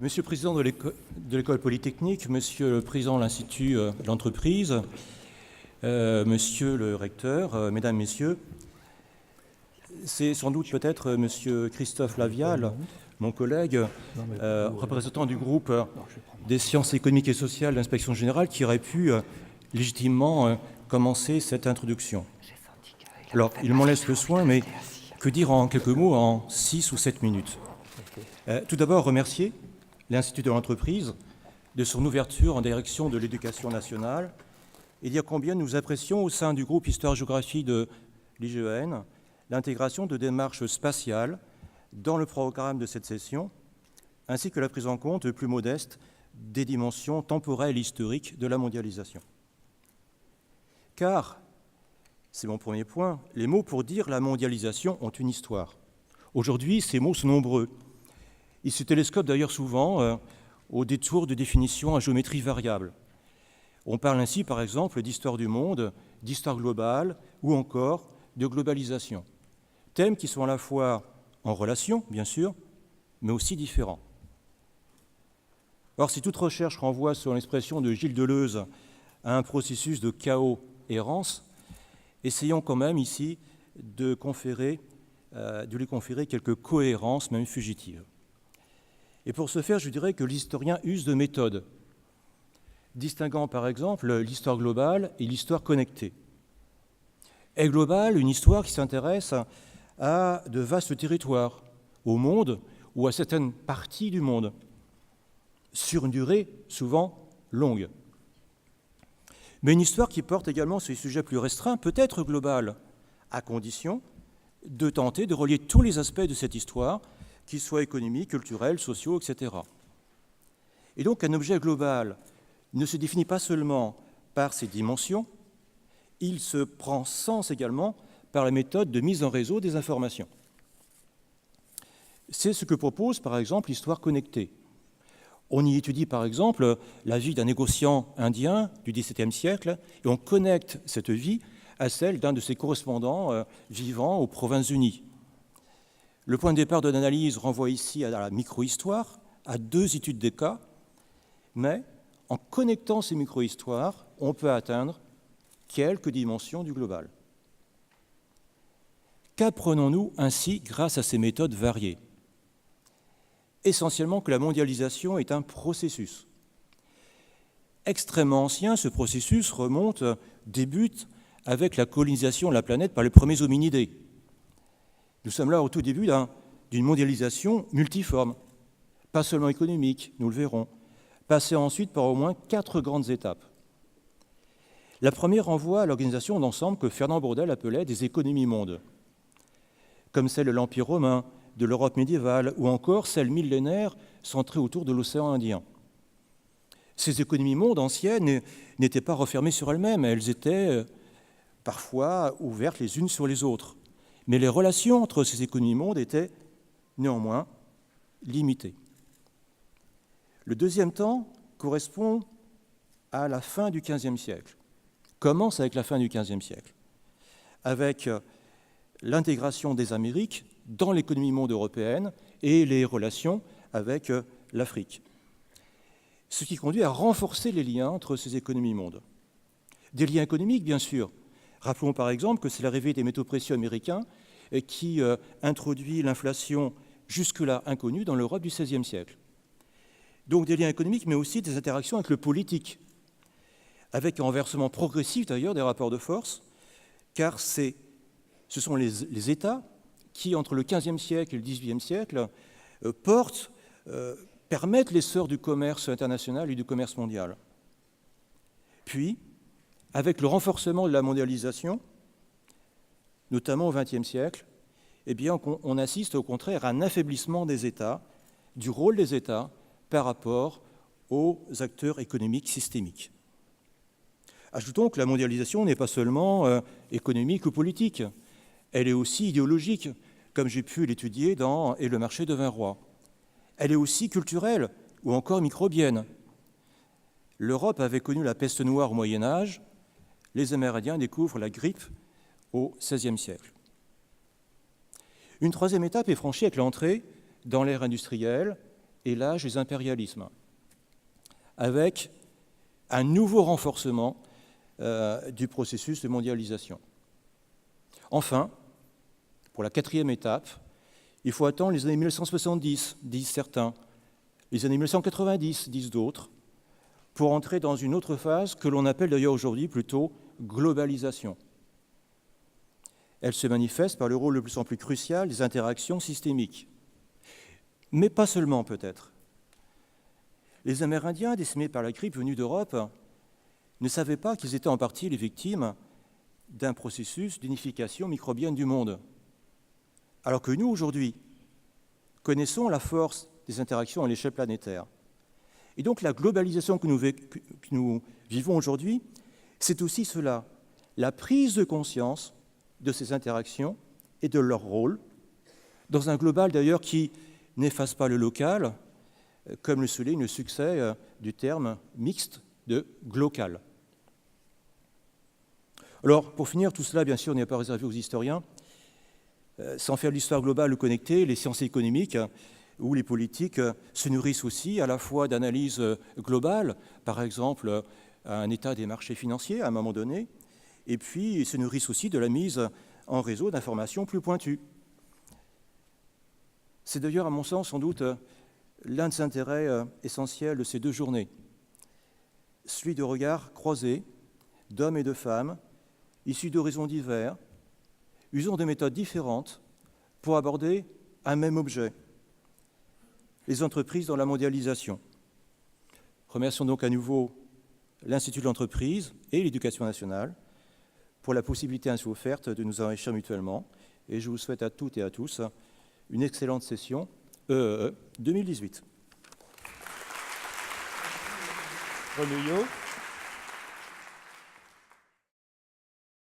Monsieur le Président de l'École polytechnique, Monsieur le Président de l'Institut de l'entreprise, Monsieur le Recteur, Mesdames, Messieurs, c'est sans doute peut-être Monsieur Christophe Lavial, mon collègue, représentant du groupe des sciences économiques et sociales de l'Inspection générale, qui aurait pu légitimement commencer cette introduction. Alors, il m'en laisse le soin, mais que dire en quelques mots en 6 ou 7 minutes? Tout d'abord, remercier l'Institut de l'entreprise de son ouverture en direction de l'éducation nationale et dire combien nous apprécions au sein du groupe Histoire-Géographie de l'IGEN l'intégration de démarches spatiales dans le programme de cette session, ainsi que la prise en compte plus modeste des dimensions temporelles et historiques de la mondialisation. Car, c'est mon premier point, les mots pour dire la mondialisation ont une histoire. Aujourd'hui, ces mots sont nombreux. Ils se télescopent d'ailleurs souvent au détour de définitions à géométrie variable. On parle ainsi, par exemple, d'histoire du monde, d'histoire globale ou encore de globalisation. Thèmes qui sont à la fois en relation, bien sûr, mais aussi différents. Or, si toute recherche renvoie, selon l'expression de Gilles Deleuze, à un processus de chaos-errance, essayons quand même ici de lui conférer quelques cohérences, même fugitives. Et pour ce faire, je dirais que l'historien use de méthodes, distinguant par exemple l'histoire globale et l'histoire connectée. Est globale une histoire qui s'intéresse à de vastes territoires, au monde ou à certaines parties du monde, sur une durée souvent longue. Mais une histoire qui porte également sur des sujets plus restreints peut être globale, à condition de tenter de relier tous les aspects de cette histoire, qu'ils soient économiques, culturels, sociaux, etc. Et donc un objet global ne se définit pas seulement par ses dimensions, il se prend sens également par la méthode de mise en réseau des informations. C'est ce que propose par exemple l'histoire connectée. On y étudie par exemple la vie d'un négociant indien du XVIIe siècle et on connecte cette vie à celle d'un de ses correspondants vivant aux Provinces-Unies. Le point de départ de l'analyse renvoie ici à la micro-histoire, à 2 études des cas, mais en connectant ces micro-histoires, on peut atteindre quelques dimensions du global. Qu'apprenons-nous ainsi grâce à ces méthodes variées? Essentiellement que la mondialisation est un processus. Extrêmement ancien, ce processus débute avec la colonisation de la planète par les premiers hominidés. Nous sommes là au tout début d'une mondialisation multiforme, pas seulement économique, nous le verrons, passée ensuite par au moins 4 grandes étapes. La première renvoie à l'organisation d'ensemble que Fernand Braudel appelait des économies-mondes, comme celle de l'Empire romain, de l'Europe médiévale, ou encore celle millénaire centrée autour de l'océan Indien. Ces économies-mondes anciennes n'étaient pas refermées sur elles-mêmes, elles étaient parfois ouvertes les unes sur les autres. Mais les relations entre ces économies-mondes étaient néanmoins limitées. Le deuxième temps correspond à la fin du XVe siècle, commence avec la fin du XVe siècle, avec l'intégration des Amériques dans l'économie monde européenne et les relations avec l'Afrique. Ce qui conduit à renforcer les liens entre ces économies-mondes. Des liens économiques, bien sûr. Rappelons par exemple que c'est l'arrivée des métaux précieux américains qui introduit l'inflation jusque-là inconnue dans l'Europe du XVIe siècle. Donc des liens économiques, mais aussi des interactions avec le politique, avec un renversement progressif d'ailleurs des rapports de force, car ce sont les États qui, entre le XVe siècle et le XVIIIe siècle, permettent l'essor du commerce international et du commerce mondial. Puis, avec le renforcement de la mondialisation, notamment au XXe siècle, eh bien, on assiste au contraire à un affaiblissement des États, du rôle des États par rapport aux acteurs économiques systémiques. Ajoutons que la mondialisation n'est pas seulement économique ou politique, elle est aussi idéologique, comme j'ai pu l'étudier dans « Et le marché devint roi ». Elle est aussi culturelle ou encore microbienne. L'Europe avait connu la peste noire au Moyen-Âge, les Amérindiens découvrent la grippe au XVIe siècle. Une troisième étape est franchie avec l'entrée dans l'ère industrielle et l'âge des impérialismes, avec un nouveau renforcement du processus de mondialisation. Enfin, pour la quatrième étape, il faut attendre les années 1970, disent certains, les années 1990, disent d'autres, pour entrer dans une autre phase que l'on appelle d'ailleurs aujourd'hui plutôt globalisation. Elle se manifeste par le rôle de plus en plus crucial des interactions systémiques. Mais pas seulement, peut-être. Les Amérindiens, décimés par la grippe venue d'Europe, ne savaient pas qu'ils étaient en partie les victimes d'un processus d'unification microbienne du monde. Alors que nous, aujourd'hui, connaissons la force des interactions à l'échelle planétaire. Et donc la globalisation que nous vivons aujourd'hui, c'est aussi cela, la prise de conscience de ces interactions et de leur rôle, dans un global d'ailleurs qui n'efface pas le local, comme le souligne le succès du terme mixte de glocal. Alors, pour finir, tout cela, bien sûr, n'est pas réservé aux historiens. Sans faire de l'histoire globale ou connectée, les sciences économiques ou les politiques se nourrissent aussi à la fois d'analyses globales, par exemple un état des marchés financiers à un moment donné, et puis se nourrissent aussi de la mise en réseau d'informations plus pointues. C'est d'ailleurs, à mon sens, sans doute, l'un des intérêts essentiels de ces deux journées, celui de regards croisés d'hommes et de femmes, issus d'horizons divers, usant de méthodes différentes pour aborder un même objet, les entreprises dans la mondialisation. Remercions donc à nouveau l'Institut de l'entreprise et l'Éducation nationale pour la possibilité ainsi offerte de nous enrichir mutuellement. Et je vous souhaite à toutes et à tous une excellente session EEE 2018. Renouillot.